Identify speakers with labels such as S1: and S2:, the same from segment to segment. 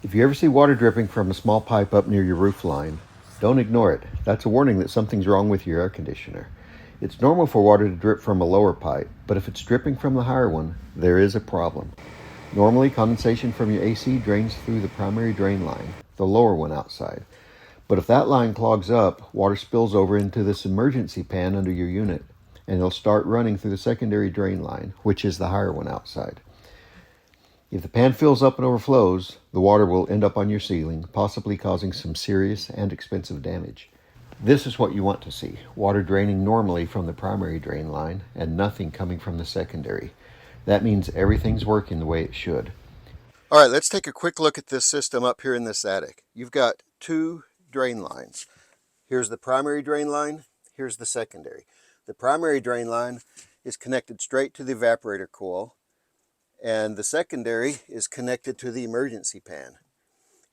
S1: If you ever see water dripping from a small pipe up near your roof line, don't ignore it. That's a warning that something's wrong with your air conditioner. It's normal for water to drip from a lower pipe, but if it's dripping from the higher one, there is a problem. Normally, condensation from your AC drains through the primary drain line, the lower one outside. But if that line clogs up, water spills over into this emergency pan under your unit, and it'll start running through the secondary drain line, which is the higher one outside. If the pan fills up and overflows, the water will end up on your ceiling, possibly causing some serious and expensive damage. This is what you want to see: water draining normally from the primary drain line and nothing coming from the secondary. That means everything's working the way it should. All right, let's take a quick look at this system up here in this attic. You've got two drain lines. Here's the primary drain line, here's the secondary. The primary drain line is connected straight to the evaporator coil, and the secondary is connected to the emergency pan.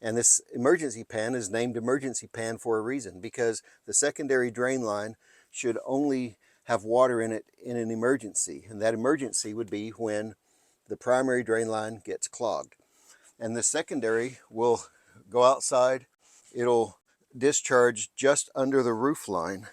S1: And this emergency pan is named emergency pan for a reason, because the secondary drain line should only have water in it in an emergency, and that emergency would be when the primary drain line gets clogged. And the secondary will go outside, it'll discharge just under the roof line,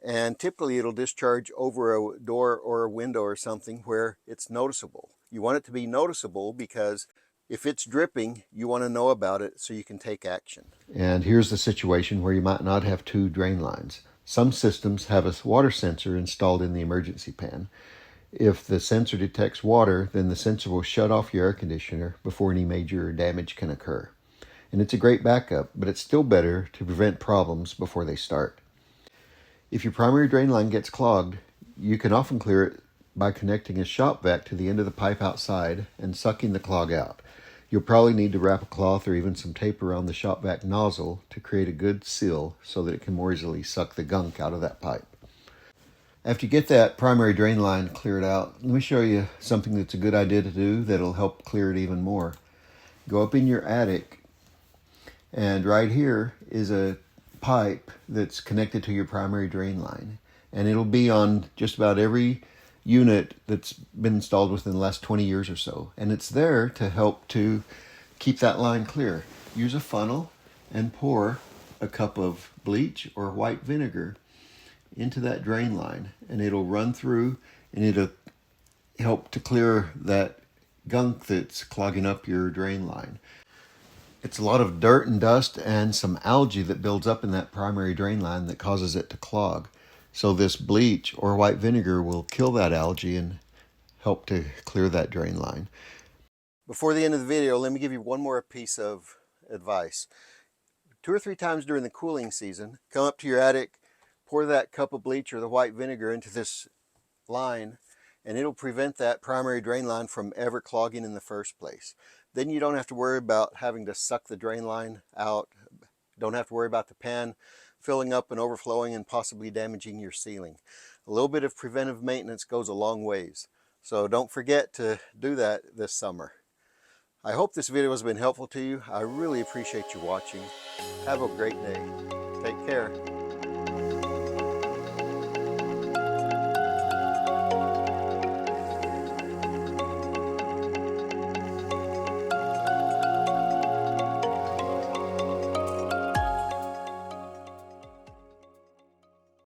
S1: and typically it'll discharge over a door or a window or something where it's noticeable. You want it to be noticeable because if it's dripping, you want to know about it so you can take action. And here's the situation where you might not have two drain lines. Some systems have a water sensor installed in the emergency pan. If the sensor detects water, then the sensor will shut off your air conditioner before any major damage can occur. And it's a great backup, but it's still better to prevent problems before they start. If your primary drain line gets clogged, you can often clear it by connecting a shop vac to the end of the pipe outside and sucking the clog out. You'll probably need to wrap a cloth or even some tape around the shop vac nozzle to create a good seal so that it can more easily suck the gunk out of that pipe. After you get that primary drain line cleared out, let me show you something that's a good idea to do that'll help clear it even more. Go up in your attic, and right here is a pipe that's connected to your primary drain line, and it'll be on just about every unit that's been installed within the last 20 years or so, and it's there to help to keep that line clear. Use a funnel and pour a cup of bleach or white vinegar into that drain line, and it'll run through and it'll help to clear that gunk that's clogging up your drain line. It's a lot of dirt and dust and some algae that builds up in that primary drain line that causes it to clog. So this bleach or white vinegar will kill that algae and help to clear that drain line. Before the end of the video, let me give you one more piece of advice. 2 or 3 times during the cooling season, come up to your attic, pour that cup of bleach or the white vinegar into this line, and it'll prevent that primary drain line from ever clogging in the first place. Then you don't have to worry about having to suck the drain line out. Don't have to worry about the pan filling up and overflowing and possibly damaging your ceiling. A little bit of preventive maintenance goes a long ways. So don't forget to do that this summer. I hope this video has been helpful to you. I really appreciate you watching. Have a great day. Take care.